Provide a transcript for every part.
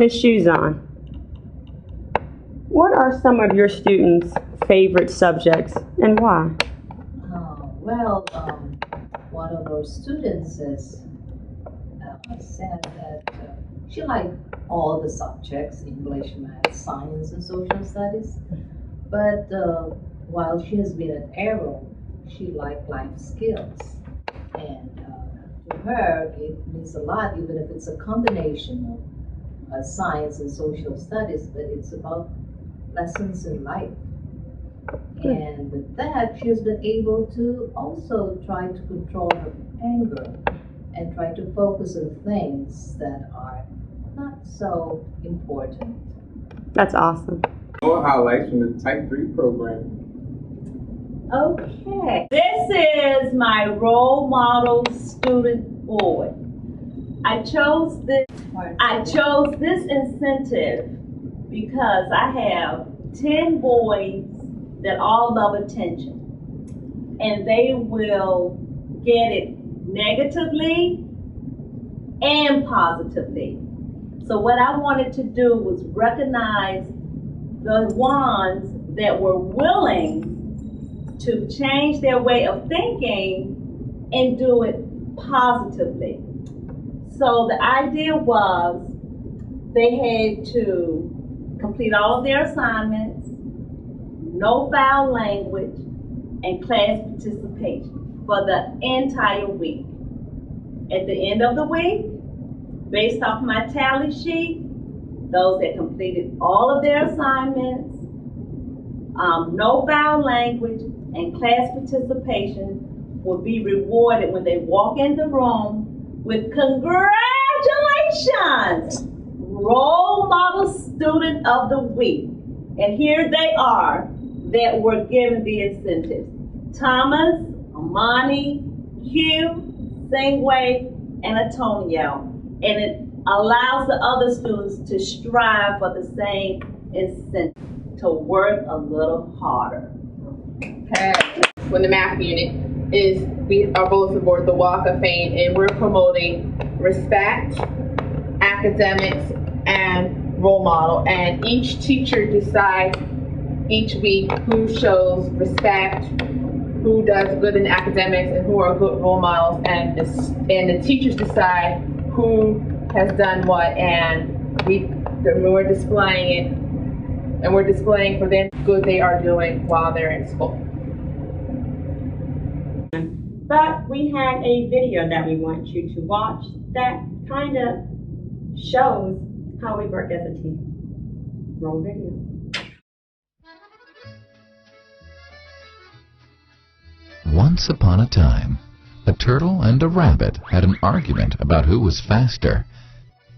Ms. Shuzan, what are some of your students' favorite subjects and why? One of our students has said that she liked all the subjects, English, math, science, and social studies. But while she has been at Arrow, she liked life skills. And to her, it means a lot, even if it's a combination of science and social studies, but it's about lessons in life. And with that, she has been able to also try to control her anger and try to focus on things that are not so important. That's awesome. More highlights from the Type 3 program. Okay, this is my role model student board. I chose this incentive because I have 10 boys that all love attention, and they will get it negatively and positively. So what I wanted to do was recognize the ones that were willing to change their way of thinking and do it positively. So the idea was they had to complete all of their assignments, no foul language, and class participation for the entire week. At the end of the week, based off my tally sheet, those that completed all of their assignments, no foul language, and class participation will be rewarded when they walk in the room with congratulations, role model student of the week. And here they are that were given the incentives: Thomas, Amani, Hugh, Singway, and Antonio. And it allows the other students to strive for the same incentive, to work a little harder. Okay. When the math unit is, we are both aboard the Walk of Fame, and we're promoting respect, academics, and role model. And each teacher decides each week who shows respect, who does good in academics, and who are good role models. And the teachers decide who has done what, and we're displaying it, and we're displaying for them good they are doing while they're in school. But we had a video that we want you to watch that kind of shows how we work as a team. Roll video. Once upon a time, a turtle and a rabbit had an argument about who was faster.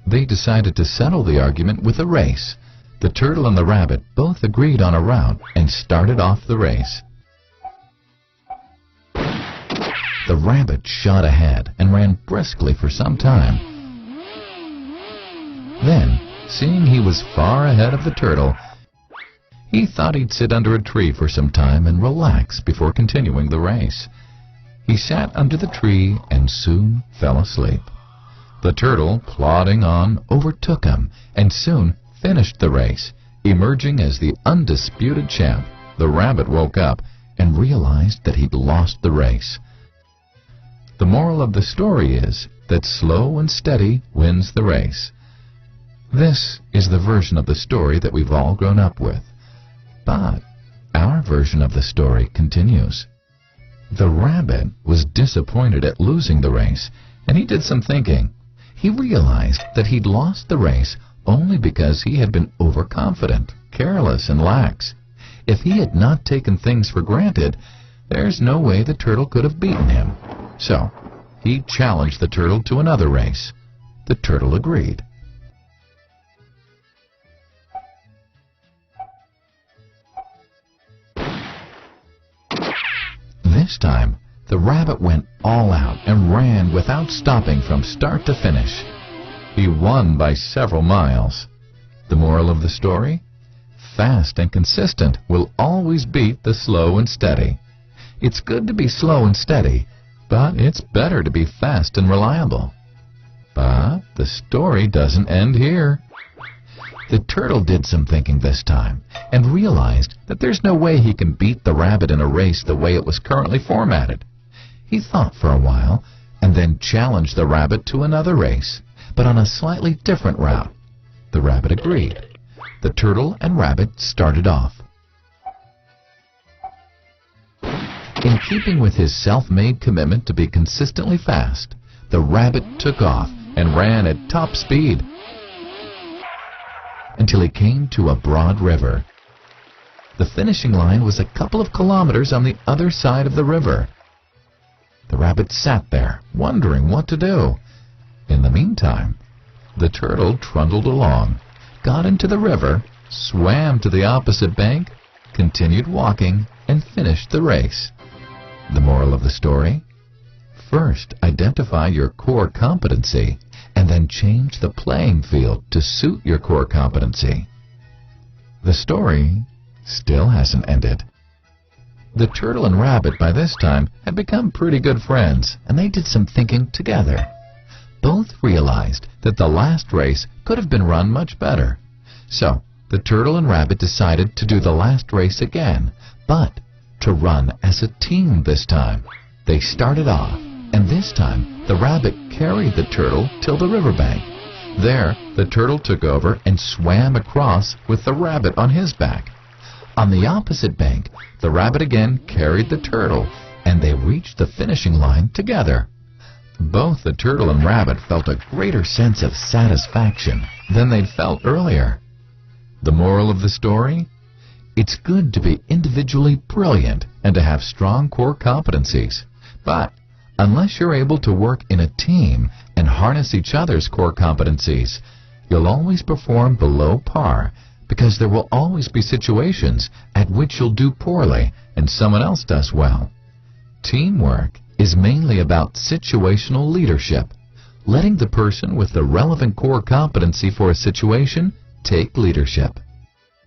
They decided to settle the argument with a race. The turtle and the rabbit both agreed on a route and started off the race. The rabbit shot ahead and ran briskly for some time. Then, seeing he was far ahead of the turtle, he thought he'd sit under a tree for some time and relax before continuing the race. He sat under the tree and soon fell asleep. The turtle, plodding on, overtook him and soon finished the race, emerging as the undisputed champ. The rabbit woke up and realized that he'd lost the race. The moral of the story is that slow and steady wins the race. This is the version of the story that we've all grown up with. But our version of the story continues. The rabbit was disappointed at losing the race, and he did some thinking. He realized that he'd lost the race only because he had been overconfident, careless, and lax. If he had not taken things for granted, there's no way the turtle could have beaten him. So, he challenged the turtle to another race. The turtle agreed. This time, the rabbit went all out and ran without stopping from start to finish. He won by several miles. The moral of the story? Fast and consistent will always beat the slow and steady. It's good to be slow and steady, but it's better to be fast and reliable. But the story doesn't end here. The turtle did some thinking this time and realized that there's no way he can beat the rabbit in a race the way it was currently formatted. He thought for a while and then challenged the rabbit to another race, but on a slightly different route. The rabbit agreed. The turtle and rabbit started off. In keeping with his self-made commitment to be consistently fast, the rabbit took off and ran at top speed until he came to a broad river. The finishing line was a couple of kilometers on the other side of the river. The rabbit sat there, wondering what to do. In the meantime, the turtle trundled along, got into the river, swam to the opposite bank, continued walking, and finished the race. The moral of the story? First, identify your core competency, and then change the playing field to suit your core competency. The story still hasn't ended. The turtle and rabbit by this time had become pretty good friends, and they did some thinking together. Both realized that the last race could have been run much better. So, the turtle and rabbit decided to do the last race again, but to run as a team this time. They started off, and this time the rabbit carried the turtle till the riverbank. There, the turtle took over and swam across with the rabbit on his back. On the opposite bank, the rabbit again carried the turtle, and they reached the finishing line together. Both the turtle and rabbit felt a greater sense of satisfaction than they'd felt earlier. The moral of the story? It's good to be individually brilliant and to have strong core competencies. But unless you're able to work in a team and harness each other's core competencies, you'll always perform below par, because there will always be situations at which you'll do poorly and someone else does well. Teamwork is mainly about situational leadership, letting the person with the relevant core competency for a situation take leadership.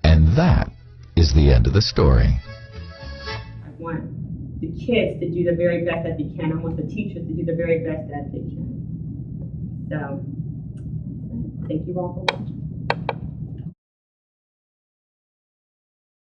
And that is the end of the story. I want the kids to do the very best that they can. I want the teachers to do the very best that they can. So, thank you all for watching.